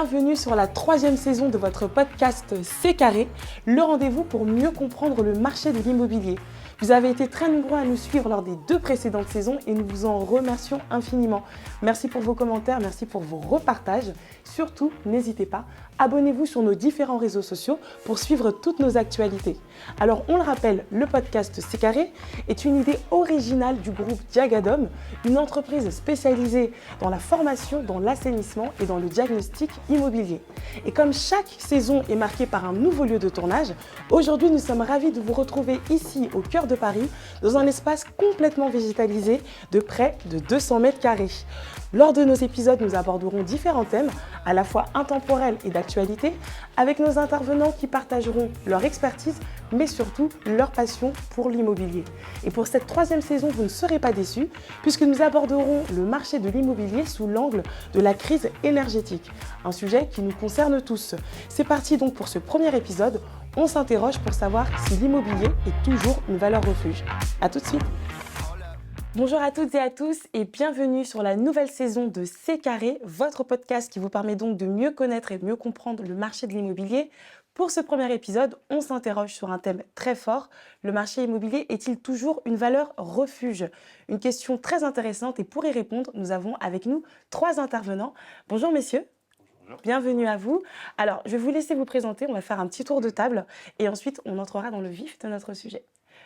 Bienvenue sur la 3e saison de votre podcast C'est Carré, le rendez-vous pour mieux comprendre le marché de l'immobilier. Vous avez été très nombreux à nous suivre lors des 2 précédentes saisons et nous vous en remercions infiniment. Merci pour vos commentaires, merci pour vos repartages. Surtout, n'hésitez pas, abonnez-vous sur nos différents réseaux sociaux pour suivre toutes nos actualités. Alors, on le rappelle, le podcast C'est Carré est une idée originale du groupe Diagadom, une entreprise spécialisée dans la formation, dans l'assainissement et dans le diagnostic immobilier. Et comme chaque saison est marquée par un nouveau lieu de tournage, aujourd'hui nous sommes ravis de vous retrouver ici au cœur de Paris, dans un espace complètement végétalisé de près de 200 mètres carrés. Lors de nos épisodes, nous aborderons différents thèmes, à la fois intemporels et d'actualité, avec nos intervenants qui partageront leur expertise, mais surtout leur passion pour l'immobilier. Et pour cette 3e saison, vous ne serez pas déçus, puisque nous aborderons le marché de l'immobilier sous l'angle de la crise énergétique, un sujet qui nous concerne tous. C'est parti donc pour ce premier épisode. On s'interroge pour savoir si l'immobilier est toujours une valeur refuge. A tout de suite. Bonjour à toutes et à tous et bienvenue sur la nouvelle saison de C'est Carré, votre podcast qui vous permet donc de mieux connaître et mieux comprendre le marché de l'immobilier. Pour ce premier épisode, on s'interroge sur un thème très fort. Le marché immobilier est-il toujours une valeur refuge ? Une question très intéressante et pour y répondre, nous avons avec nous 3 intervenants. Bonjour messieurs. Bienvenue à vous. Alors, je vais vous laisser vous présenter, on va faire un petit tour de table et ensuite on entrera dans le vif de notre sujet.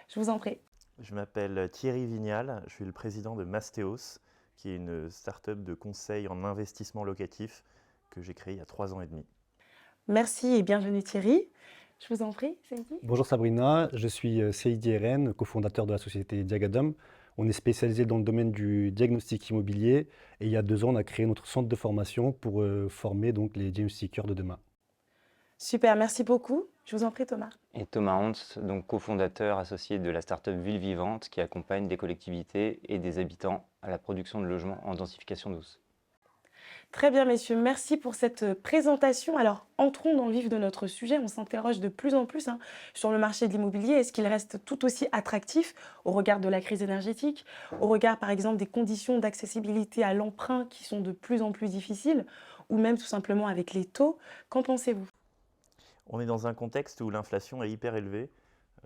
Je vous en prie. Je m'appelle Thierry Vignal, je suis le président de Mastéos, qui est une start-up de conseil en investissement locatif que j'ai créée il y a 3 ans et demi. Merci et bienvenue Thierry. Je vous en prie, Seydi. Bonjour Sabrina, je suis Seydi Eren, cofondateur de la société Diagadom. On est spécialisé dans le domaine du diagnostic immobilier et il y a 2 ans, on a créé notre centre de formation pour former donc les diagnostiqueurs de demain. Super, merci beaucoup. Je vous en prie Thomas. Et Thomas Hans, donc cofondateur associé de la start-up Ville Vivante qui accompagne des collectivités et des habitants à la production de logements en densification douce. Très bien messieurs, merci pour cette présentation. Alors entrons dans le vif de notre sujet, on s'interroge de plus en plus sur le marché de l'immobilier. Est-ce qu'il reste tout aussi attractif au regard de la crise énergétique, au regard par exemple des conditions d'accessibilité à l'emprunt qui sont de plus en plus difficiles, ou même tout simplement avec les taux? Qu'en pensez-vous ? On est dans un contexte où l'inflation est hyper élevée.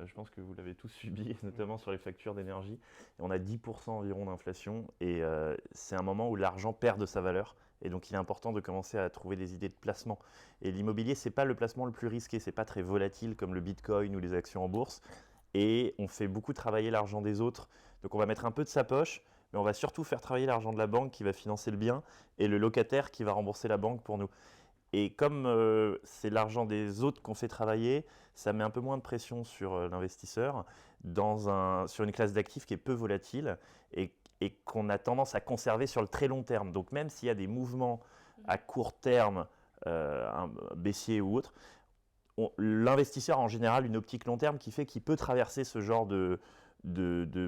Je pense que vous l'avez tous subi, notamment sur les factures d'énergie. Et on a 10% environ d'inflation et c'est un moment où l'argent perd de sa valeur. Et donc il est important de commencer à trouver des idées de placement. Et l'immobilier, ce n'est pas le placement le plus risqué, ce n'est pas très volatile comme le bitcoin ou les actions en bourse. Et on fait beaucoup travailler l'argent des autres. Donc on va mettre un peu de sa poche, mais on va surtout faire travailler l'argent de la banque qui va financer le bien et le locataire qui va rembourser la banque pour nous. Et comme c'est l'argent des autres qu'on fait travailler, ça met un peu moins de pression sur l'investisseur sur une classe d'actifs qui est peu volatile et qu'on a tendance à conserver sur le très long terme. Donc même s'il y a des mouvements à court terme, baissiers ou autres, l'investisseur a en général une optique long terme qui fait qu'il peut traverser ce genre de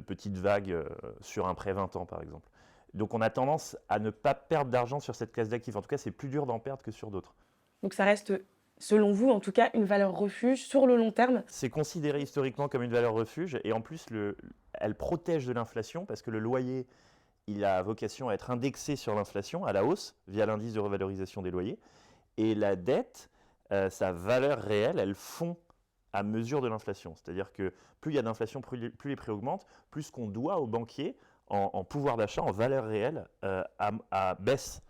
petites vagues sur un prêt 20 ans par exemple. Donc on a tendance à ne pas perdre d'argent sur cette classe d'actifs. En tout cas, c'est plus dur d'en perdre que sur d'autres. Donc ça reste, selon vous, en tout cas, une valeur refuge sur le long terme? C'est considéré historiquement comme une valeur refuge et en plus, elle protège de l'inflation parce que le loyer, il a vocation à être indexé sur l'inflation, à la hausse, via l'indice de revalorisation des loyers. Et la dette, sa valeur réelle, elle fond à mesure de l'inflation. C'est-à-dire que plus il y a d'inflation, plus les prix augmentent, plus ce qu'on doit aux banquiers en pouvoir d'achat, en valeur réelle, baisse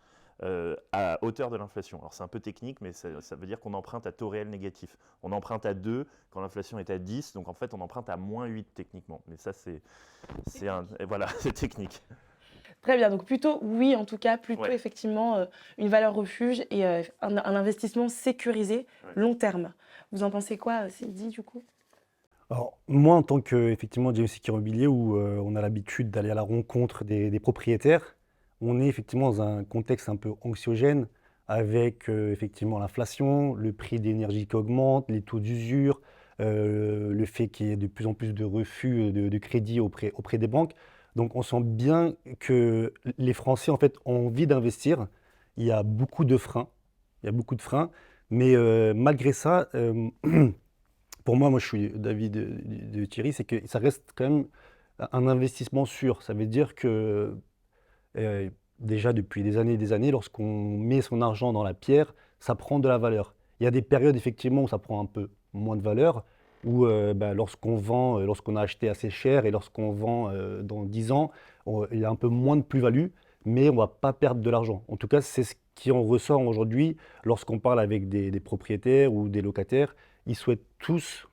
à hauteur de l'inflation. Alors c'est un peu technique, mais ça veut dire qu'on emprunte à taux réel négatif. On emprunte à 2 quand l'inflation est à 10, donc en fait on emprunte à moins 8 techniquement. Mais ça voilà, c'est technique. Très bien, donc plutôt oui, en tout cas, plutôt Ouais. Effectivement une valeur refuge et un investissement sécurisé long terme. Vous en pensez quoi, Seydi, du coup? Alors moi en tant que effectivement diagnostic immobilier où on a l'habitude d'aller à la rencontre des propriétaires, on est effectivement dans un contexte un peu anxiogène avec effectivement l'inflation, le prix d'énergie qui augmente, les taux d'usure, le fait qu'il y ait de plus en plus de refus de crédit auprès des banques. Donc on sent bien que les Français en fait ont envie d'investir. Il y a beaucoup de freins, mais malgré ça, pour moi je suis d'avis de Thierry, c'est que ça reste quand même un investissement sûr. Ça veut dire que déjà depuis des années, lorsqu'on met son argent dans la pierre, ça prend de la valeur. Il y a des périodes effectivement où ça prend un peu moins de valeur, où lorsqu'on vend, lorsqu'on a acheté assez cher et lorsqu'on vend dans 10 ans, il y a un peu moins de plus-value, mais on ne va pas perdre de l'argent. En tout cas, c'est ce qui en ressort aujourd'hui lorsqu'on parle avec des propriétaires ou des locataires. Ils souhaitent tous,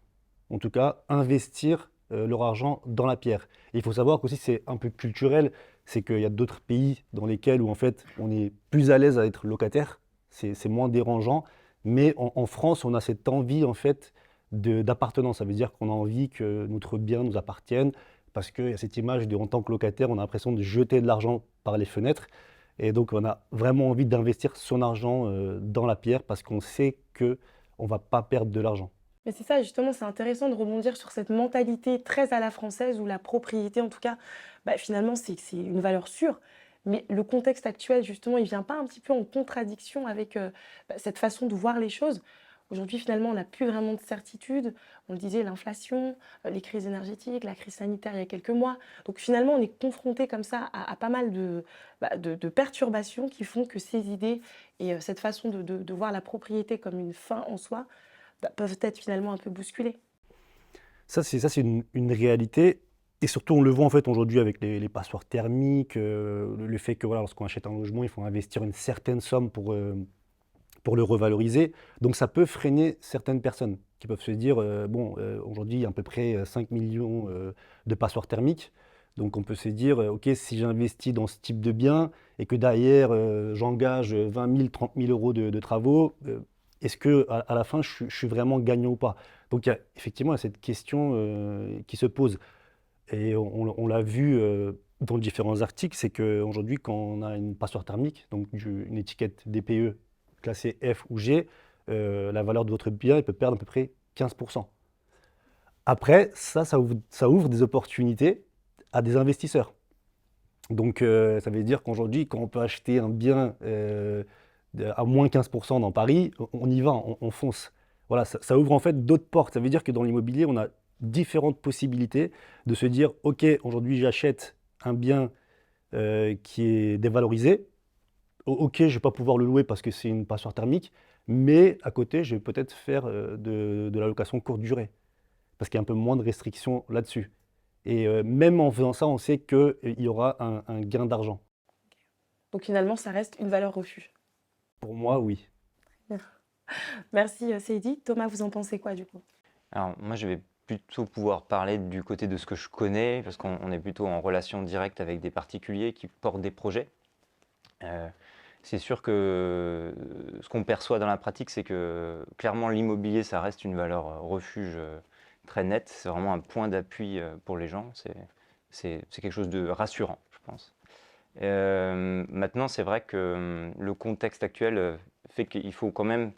en tout cas, investir leur argent dans la pierre. Et il faut savoir qu'aussi c'est un peu culturel, c'est qu'il y a d'autres pays dans lesquels où en fait on est plus à l'aise à être locataire, c'est moins dérangeant, mais en France on a cette envie en fait d'appartenance. Ça veut dire qu'on a envie que notre bien nous appartienne, parce qu'il y a cette image de en tant que locataire, on a l'impression de jeter de l'argent par les fenêtres. Et donc on a vraiment envie d'investir son argent dans la pierre parce qu'on sait qu'on ne va pas perdre de l'argent. Mais c'est ça, justement, c'est intéressant de rebondir sur cette mentalité très à la française où la propriété, en tout cas, finalement, c'est une valeur sûre. Mais le contexte actuel, justement, il vient pas un petit peu en contradiction avec cette façon de voir les choses. Aujourd'hui, finalement, on n'a plus vraiment de certitude. On le disait, l'inflation, les crises énergétiques, la crise sanitaire il y a quelques mois. Donc finalement, on est confronté comme ça à pas mal de perturbations qui font que ces idées et cette façon de voir la propriété comme une fin en soi peuvent être finalement un peu bousculées. Ça, c'est une réalité. Et surtout, on le voit en fait aujourd'hui avec les passoires thermiques, le fait que voilà, lorsqu'on achète un logement, il faut investir une certaine somme pour le revaloriser. Donc ça peut freiner certaines personnes qui peuvent se dire, aujourd'hui, il y a à peu près 5 millions de passoires thermiques. Donc on peut se dire, ok, si j'investis dans ce type de bien et que derrière, j'engage 20 000, 30 000 euros de travaux, est-ce qu'à la fin, je suis vraiment gagnant ou pas? Donc il y a effectivement cette question qui se pose. Et on l'a vu dans différents articles, c'est qu'aujourd'hui, quand on a une passoire thermique, donc une étiquette DPE classée F ou G, la valeur de votre bien elle peut perdre à peu près 15%. Après, ça ouvre des opportunités à des investisseurs. Donc ça veut dire qu'aujourd'hui, quand on peut acheter un bien à moins 15% dans Paris, on y va, on fonce. Voilà, ça ouvre en fait d'autres portes. Ça veut dire que dans l'immobilier, on a différentes possibilités de se dire, ok, aujourd'hui j'achète un bien qui est dévalorisé. Ok, je ne vais pas pouvoir le louer parce que c'est une passoire thermique, mais à côté, je vais peut-être faire de la location courte durée, parce qu'il y a un peu moins de restrictions là-dessus. Et même en faisant ça, on sait qu'il y aura un gain d'argent. Donc finalement, ça reste une valeur refuge. Pour moi, oui. Merci Seydi. Thomas, vous en pensez quoi du coup? Alors, moi, je vais plutôt pouvoir parler du côté de ce que je connais, parce qu'on est plutôt en relation directe avec des particuliers qui portent des projets. C'est sûr que ce qu'on perçoit dans la pratique, c'est que clairement l'immobilier, ça reste une valeur refuge très nette. C'est vraiment un point d'appui pour les gens. C'est quelque chose de rassurant, je pense. Maintenant, c'est vrai que le contexte actuel fait qu'il faut quand même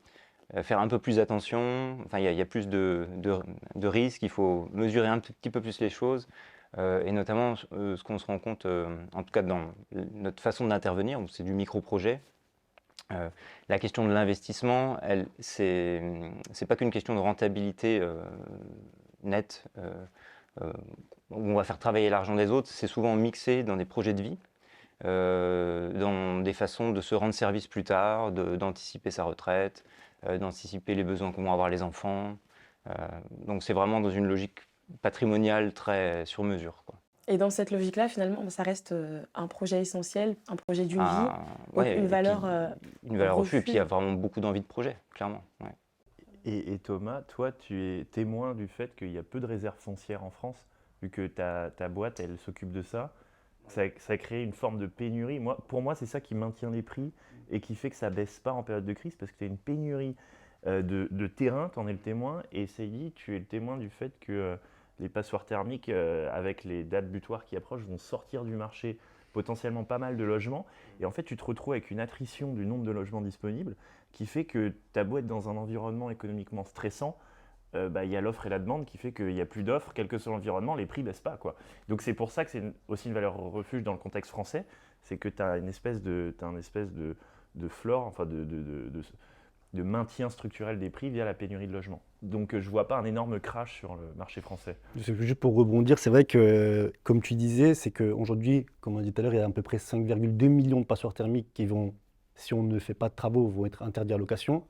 faire un peu plus attention. Enfin, il y a plus de risques. Il faut mesurer un petit peu plus les choses. Et notamment, ce qu'on se rend compte, en tout cas dans notre façon d'intervenir, c'est du micro-projet. La question de l'investissement, c'est pas qu'une question de rentabilité nette, où on va faire travailler l'argent des autres. C'est souvent mixé dans des projets de vie, dans des façons de se rendre service plus tard, d'anticiper sa retraite, d'anticiper les besoins qu'ont avoir les enfants. Donc c'est vraiment dans une logique patrimoniale très sur mesure, quoi. Et dans cette logique-là, finalement, ça reste un projet essentiel, un projet d'une vie, donc Ouais, une valeur une valeur refuge. Et puis il y a refuge. vraiment beaucoup d'envie de projet, clairement. Ouais. Et Thomas, toi, tu es témoin du fait qu'il y a peu de réserves foncières en France, vu que ta boîte, elle s'occupe de ça. Ça crée une forme de pénurie. Pour moi, c'est ça qui maintient les prix et qui fait que ça ne baisse pas en période de crise, parce que tu as une pénurie de terrain, tu en es le témoin. Et Seydi, tu es le témoin du fait que les passoires thermiques, avec les dates butoirs qui approchent, vont sortir du marché potentiellement pas mal de logements. Et en fait, tu te retrouves avec une attrition du nombre de logements disponibles qui fait que tu as beau être dans un environnement économiquement stressant, il y a l'offre et la demande qui fait qu'il n'y a plus d'offres, quel que soit l'environnement, les prix ne baissent pas, quoi. Donc c'est pour ça que c'est aussi une valeur refuge dans le contexte français, c'est que tu as une espèce de floor, enfin de maintien structurel des prix via la pénurie de logements. Donc je ne vois pas un énorme crash sur le marché français. Juste pour rebondir, c'est vrai que, comme tu disais, c'est qu'aujourd'hui, comme on a dit tout à l'heure, il y a à peu près 5,2 millions de passoires thermiques qui vont si on ne fait pas de travaux, vont être interdits à location.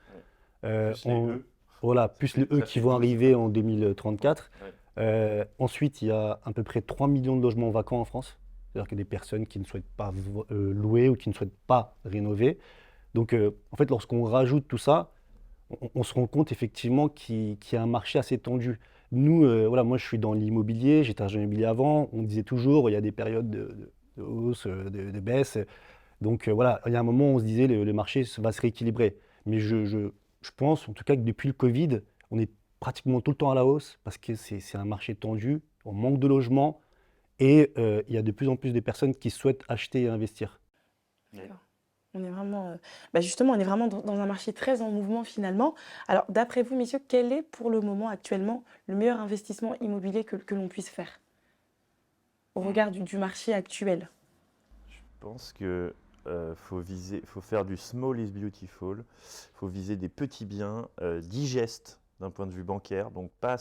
Plus les E. Voilà, Ça plus fait- les E ça qui fait vont 12. arriver en 2034. Ouais. Ensuite, il y a à peu près 3 millions de logements vacants en France. C'est-à-dire que des personnes qui ne souhaitent pas louer ou qui ne souhaitent pas rénover. Donc, en fait, lorsqu'on rajoute tout ça, on se rend compte effectivement qu'il y a un marché assez tendu. Nous, voilà, moi je suis dans l'immobilier, j'étais agent immobilier avant, on disait toujours il y a des périodes de hausse, de baisse. Donc voilà, il y a un moment où on se disait le marché va se rééquilibrer. Mais je pense en tout cas que depuis le Covid, on est pratiquement tout le temps à la hausse parce que c'est un marché tendu, on manque de logements et il y a de plus en plus de personnes qui souhaitent acheter et investir. D'accord. On est vraiment, justement, on est vraiment dans un marché très en mouvement finalement. Alors, d'après vous, messieurs, quel est pour le moment actuellement le meilleur investissement immobilier que l'on puisse faire au regard du marché actuel? Je pense que faut faire du small is beautiful. Faut viser des petits biens digestes d'un point de vue bancaire, donc pas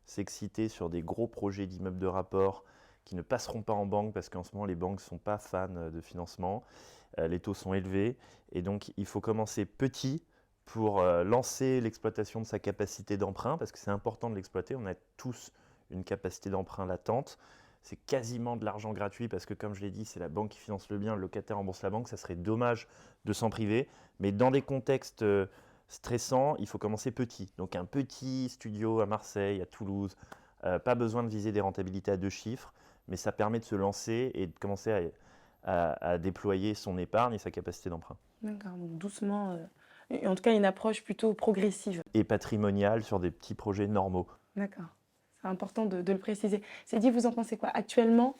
s'exciter sur des gros projets d'immeubles de rapport qui ne passeront pas en banque parce qu'en ce moment les banques ne sont pas fans de financement, les taux sont élevés et donc il faut commencer petit pour lancer l'exploitation de sa capacité d'emprunt parce que c'est important de l'exploiter. On a tous une capacité d'emprunt latente. C'est quasiment de l'argent gratuit parce que, comme je l'ai dit, c'est la banque qui finance le bien, le locataire rembourse la banque. Ça serait dommage de s'en priver. Mais dans des contextes stressants, il faut commencer petit. Donc un petit studio à Marseille, à Toulouse, pas besoin de viser des rentabilités à 2 chiffres, mais ça permet de se lancer et de commencer à déployer son épargne et sa capacité d'emprunt. D'accord, donc doucement, et en tout cas une approche plutôt progressive. Et patrimonial sur des petits projets normaux. D'accord, c'est important de le préciser. C'est dit, vous en pensez quoi actuellement,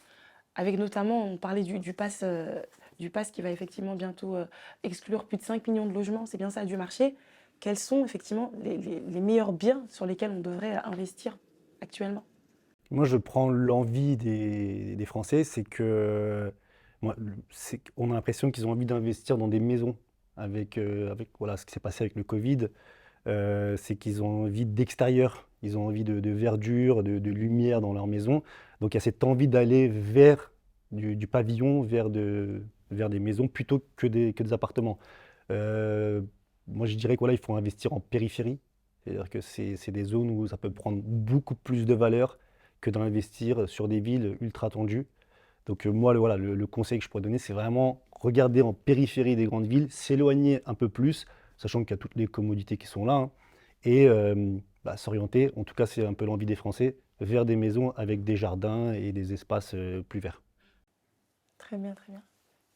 avec notamment, on parlait du pass qui va effectivement bientôt exclure plus de 5 millions de logements, c'est bien ça, du marché. Quels sont effectivement les meilleurs biens sur lesquels on devrait investir actuellement? Moi, je prends l'envie des Français, c'est que on a l'impression qu'ils ont envie d'investir dans des maisons avec voilà, ce qui s'est passé avec le Covid. C'est qu'ils ont envie d'extérieur, ils ont envie de verdure, de lumière dans leur maison. Donc il y a cette envie d'aller vers du pavillon, vers des maisons plutôt que des appartements. Euh, Moi, je dirais que voilà, il faut investir en périphérie. C'est-à-dire que c'est des zones où ça peut prendre beaucoup plus de valeur que d'investir sur des villes ultra tendues. Donc moi, voilà, le conseil que je pourrais donner, c'est vraiment regarder en périphérie des grandes villes, s'éloigner un peu plus, sachant qu'il y a toutes les commodités qui sont là, hein, et s'orienter, en tout cas c'est un peu l'envie des Français, vers des maisons avec des jardins et des espaces plus verts. Très bien, très bien.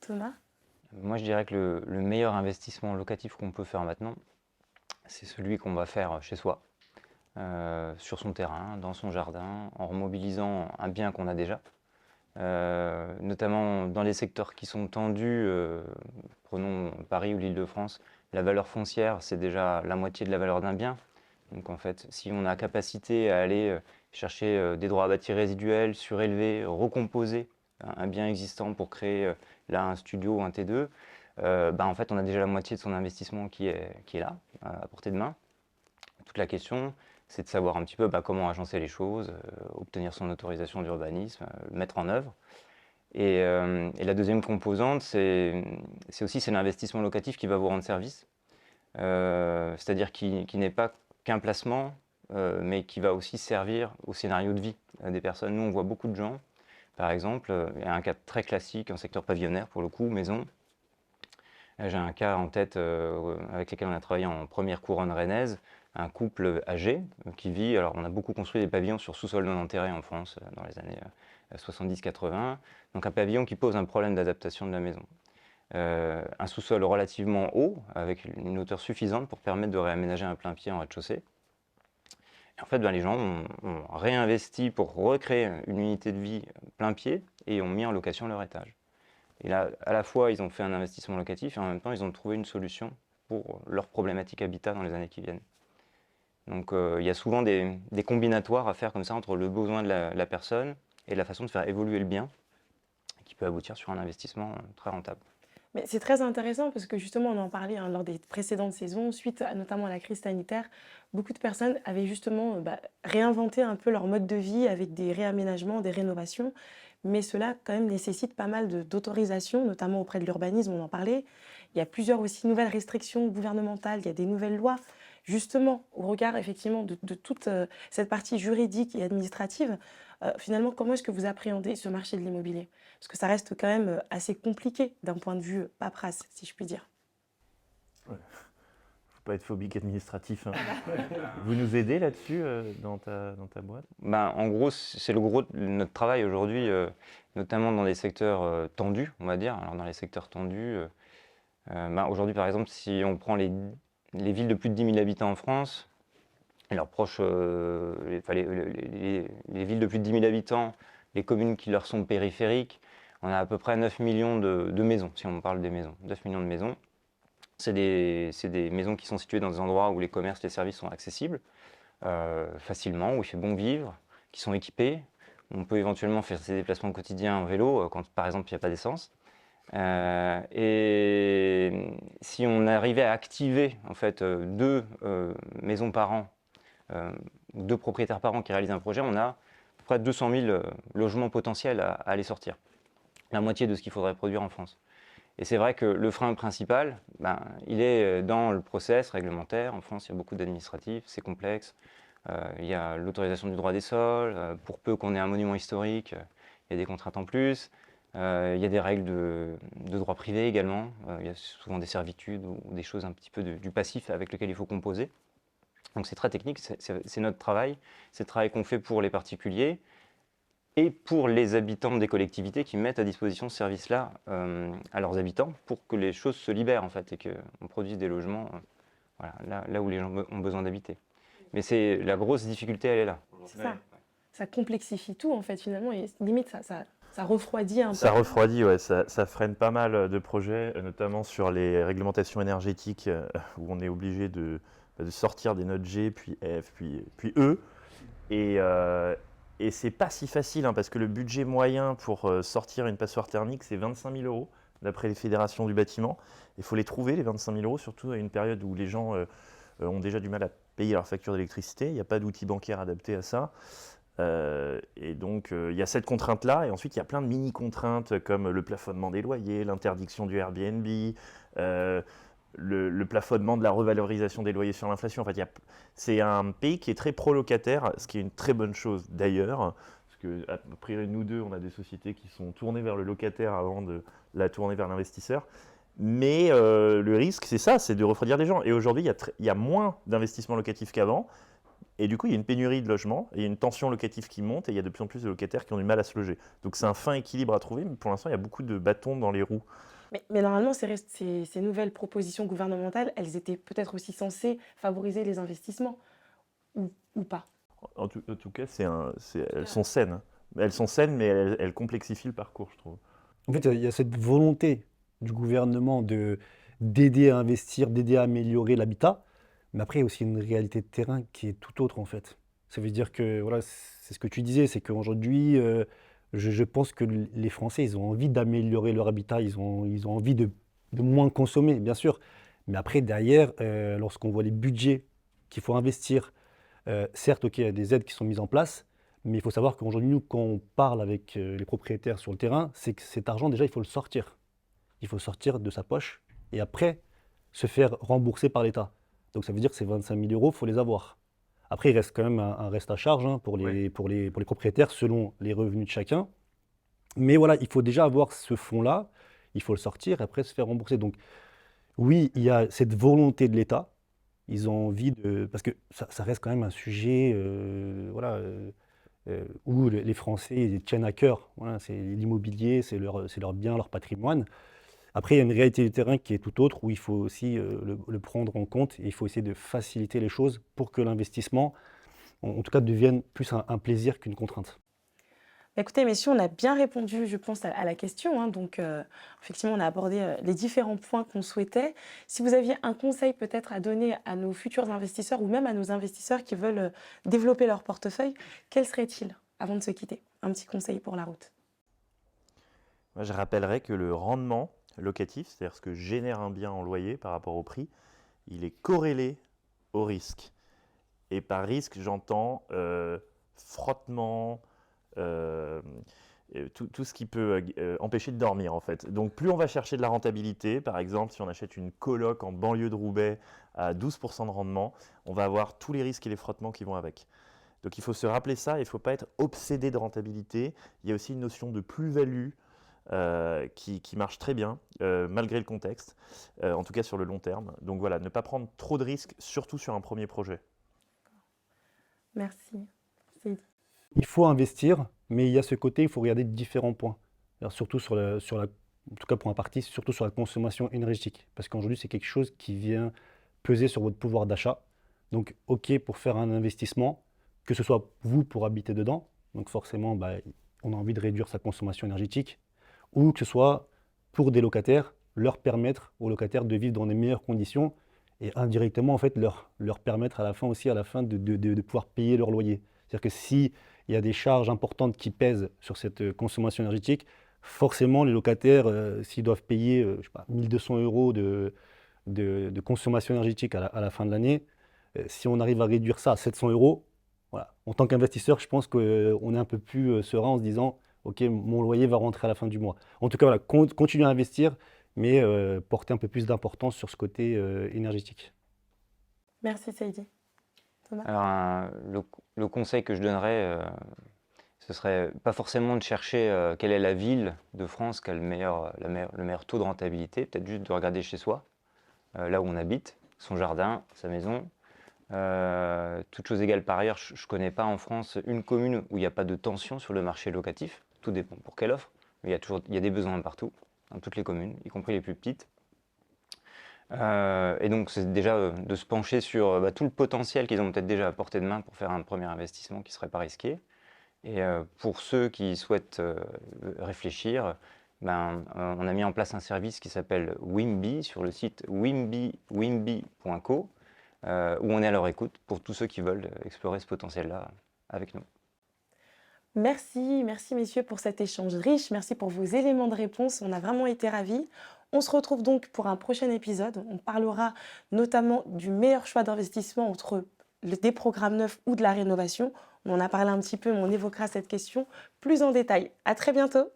Thomas? Moi, je dirais que le meilleur investissement locatif qu'on peut faire maintenant, c'est celui qu'on va faire chez soi, sur son terrain, dans son jardin, en remobilisant un bien qu'on a déjà. Notamment dans les secteurs qui sont tendus, prenons Paris ou l'Île-de-France, la valeur foncière, c'est déjà la moitié de la valeur d'un bien. Donc en fait, si on a capacité à aller chercher des droits à bâtir résiduels, surélever, recomposer un bien existant pour créer là un studio ou un T2, en fait on a déjà la moitié de son investissement qui est là, à portée de main. Toute la question, c'est de savoir un petit peu comment agencer les choses, obtenir son autorisation d'urbanisme, le mettre en œuvre. Et la deuxième composante, c'est l'investissement locatif qui va vous rendre service, c'est-à-dire qui n'est pas qu'un placement, mais qui va aussi servir au scénario de vie des personnes. Nous, on voit beaucoup de gens, par exemple, il y a un cas très classique, un secteur pavillonnaire pour le coup, maison. J'ai un cas en tête avec lequel on a travaillé en première couronne rennaise, un couple âgé qui vit, alors on a beaucoup construit des pavillons sur sous-sol non enterré en France dans les années 70-80, donc un pavillon qui pose un problème d'adaptation de la maison. Un sous-sol relativement haut, avec une hauteur suffisante pour permettre de réaménager un plein pied en rez-de-chaussée. Et en fait, les gens ont réinvesti pour recréer une unité de vie plein pied et ont mis en location leur étage. Et là, à la fois, ils ont fait un investissement locatif et en même temps, ils ont trouvé une solution pour leur problématique habitat dans les années qui viennent. Donc, il y a souvent des combinatoires à faire comme ça entre le besoin de la personne et la façon de faire évoluer le bien, qui peut aboutir sur un investissement très rentable. Mais c'est très intéressant parce que justement, on en parlait lors des précédentes saisons, suite notamment à la crise sanitaire, beaucoup de personnes avaient justement réinventé un peu leur mode de vie avec des réaménagements, des rénovations, mais cela quand même nécessite pas mal d'autorisation, notamment auprès de l'urbanisme, on en parlait. il y a plusieurs aussi nouvelles restrictions gouvernementales, il y a des nouvelles lois. Justement, au regard effectivement de toute cette partie juridique et administrative, finalement, comment est-ce que vous appréhendez ce marché de l'immobilier? Parce que ça reste quand même assez compliqué d'un point de vue paperasse, si je puis dire. Faut pas être phobique administratif, hein. Vous nous aidez là-dessus dans ta boîte? Ben, en gros, c'est le gros de notre travail aujourd'hui, notamment dans des secteurs tendus, on va dire. Alors, dans les secteurs tendus, ben, aujourd'hui, par exemple, si on prend les villes de plus de 10 000 habitants en France, et leurs proches, les villes de plus de 10 000 habitants, les communes qui leur sont périphériques, on a à peu près 9 millions de maisons, si on parle des maisons. 9 millions de maisons. C'est des maisons qui sont situées dans des endroits où les commerces, les services sont accessibles facilement, où il fait bon vivre, qui sont équipés. On peut éventuellement faire ses déplacements quotidiens en vélo quand, par exemple, il n'y a pas d'essence. Et si on arrivait à activer en fait, deux maisons par an, deux propriétaires par an qui réalisent un projet, on a à peu près 200 000 logements potentiels à aller sortir. La moitié de ce qu'il faudrait produire en France. Et c'est vrai que le frein principal, ben, il est dans le process réglementaire. En France, il y a beaucoup d'administratifs, c'est complexe. Il y a l'autorisation du droit des sols. Pour peu qu'on ait un monument historique, il y a des contraintes en plus. Il y a des règles de droit privé également. Il y a souvent des servitudes ou des choses un petit peu du passif avec lequel il faut composer. Donc c'est très technique, c'est notre travail. C'est le travail qu'on fait pour les particuliers et pour les habitants des collectivités qui mettent à disposition ce service-là à leurs habitants pour que les choses se libèrent en fait et qu'on produise des logements voilà, là où les gens ont besoin d'habiter. Mais c'est la grosse difficulté, elle est là. C'est ça. Ça complexifie tout en fait finalement et limite ça refroidit un peu. Ça refroidit, ouais, ça freine pas mal de projets, notamment sur les réglementations énergétiques où on est obligé de sortir des notes G, puis F, puis E. Et c'est pas si facile, hein, parce que le budget moyen pour sortir une passoire thermique, c'est 25 000 euros, d'après les fédérations du bâtiment. Il faut les trouver, les 25 000 euros, surtout à une période où les gens ont déjà du mal à payer leur facture d'électricité. Il n'y a pas d'outils bancaires adaptés à ça. Et donc, il y a cette contrainte-là. Et ensuite, il y a plein de mini-contraintes comme le plafonnement des loyers, l'interdiction du Airbnb, le plafonnement de la revalorisation des loyers sur l'inflation. En fait, c'est un pays qui est très pro-locataire, ce qui est une très bonne chose d'ailleurs. Parce que, a priori, nous deux, on a des sociétés qui sont tournées vers le locataire avant de la tourner vers l'investisseur. Mais le risque, c'est ça, c'est de refroidir les gens. Et aujourd'hui, il y a moins d'investissements locatifs qu'avant. Et du coup, il y a une pénurie de logements, et il y a une tension locative qui monte, et il y a de plus en plus de locataires qui ont du mal à se loger. Donc c'est un fin équilibre à trouver, mais pour l'instant, il y a beaucoup de bâtons dans les roues. Mais normalement, ces nouvelles propositions gouvernementales, elles étaient peut-être aussi censées favoriser les investissements, ou pas? En tout cas, elles sont saines. Hein. Elles sont saines, mais elles complexifient le parcours, je trouve. En fait, il y a cette volonté du gouvernement d'aider à investir, d'aider à améliorer l'habitat. Mais après, il y a aussi une réalité de terrain qui est tout autre en fait. Ça veut dire que, voilà, c'est ce que tu disais, c'est qu'aujourd'hui, je pense que les Français, ils ont envie d'améliorer leur habitat, ils ont envie de moins consommer, bien sûr. Mais après, derrière, lorsqu'on voit les budgets qu'il faut investir, certes, ok, il y a des aides qui sont mises en place, mais il faut savoir qu'aujourd'hui, nous, quand on parle avec les propriétaires sur le terrain, c'est que cet argent, déjà, il faut le sortir. Il faut sortir de sa poche et après se faire rembourser par l'État. Donc ça veut dire que ces 25 000 euros, il faut les avoir. Après, il reste quand même un reste à charge hein, pour les propriétaires selon les revenus de chacun. Mais voilà, il faut déjà avoir ce fonds-là, il faut le sortir et après se faire rembourser. Donc oui, il y a cette volonté de l'État. Ils ont envie de... Parce que ça reste quand même un sujet où les Français ils tiennent à cœur. Voilà, c'est l'immobilier, c'est leur bien, leur patrimoine. Après, il y a une réalité du terrain qui est tout autre, où il faut aussi le prendre en compte et il faut essayer de faciliter les choses pour que l'investissement, en tout cas, devienne plus un plaisir qu'une contrainte. Écoutez, messieurs, on a bien répondu, je pense, à la question. Hein. Donc, effectivement, on a abordé les différents points qu'on souhaitait. Si vous aviez un conseil peut-être à donner à nos futurs investisseurs ou même à nos investisseurs qui veulent développer leur portefeuille, quel serait-il avant de se quitter? Un petit conseil pour la route. Moi, je rappellerais que le rendement locatif, c'est-à-dire ce que génère un bien en loyer par rapport au prix, il est corrélé au risque. Et par risque, j'entends frottement tout ce qui peut empêcher de dormir en fait. Donc plus on va chercher de la rentabilité, par exemple si on achète une coloc en banlieue de Roubaix à 12% de rendement, on va avoir tous les risques et les frottements qui vont avec. Donc il faut se rappeler ça, il ne faut pas être obsédé de rentabilité. Il y a aussi une notion de plus-value qui marche très bien, malgré le contexte, en tout cas sur le long terme. Donc voilà, ne pas prendre trop de risques, surtout sur un premier projet. Merci. Seydi. Il faut investir, mais il y a ce côté, il faut regarder différents points. Alors, surtout en tout cas pour un parti, surtout sur la consommation énergétique. Parce qu'aujourd'hui, c'est quelque chose qui vient peser sur votre pouvoir d'achat. Donc, OK pour faire un investissement, que ce soit vous pour habiter dedans, donc forcément, on a envie de réduire sa consommation énergétique, ou que ce soit pour des locataires, leur permettre aux locataires de vivre dans des meilleures conditions et indirectement, en fait, leur permettre à la fin de pouvoir payer leur loyer. C'est-à-dire que s'il y a des charges importantes qui pèsent sur cette consommation énergétique, forcément, les locataires, s'ils doivent payer, je sais pas, 1 200 € de consommation énergétique à la fin de l'année, si on arrive à réduire ça à 700 €, voilà. En tant qu'investisseur, je pense qu'on est un peu plus serein en se disant, OK, mon loyer va rentrer à la fin du mois. En tout cas, voilà, continuer à investir, mais porter un peu plus d'importance sur ce côté énergétique. Merci Seydi. Thomas. Alors, le conseil que je donnerais, ce serait pas forcément de chercher quelle est la ville de France qui a le meilleur taux de rentabilité, peut-être juste de regarder chez soi, là où on habite, son jardin, sa maison. Toutes choses égales par ailleurs, je ne connais pas en France une commune où il n'y a pas de tension sur le marché locatif. Tout dépend pour quelle offre, mais il y a des besoins partout, dans toutes les communes, y compris les plus petites. Et donc c'est déjà de se pencher sur tout le potentiel qu'ils ont peut-être déjà à portée de main pour faire un premier investissement qui ne serait pas risqué. Et pour ceux qui souhaitent réfléchir, on a mis en place un service qui s'appelle Wimby sur le site wimby.co, où on est à leur écoute pour tous ceux qui veulent explorer ce potentiel-là avec nous. Merci messieurs pour cet échange riche, merci pour vos éléments de réponse, on a vraiment été ravis. On se retrouve donc pour un prochain épisode, on parlera notamment du meilleur choix d'investissement entre des programmes neufs ou de la rénovation. On en a parlé un petit peu, mais on évoquera cette question plus en détail. À très bientôt.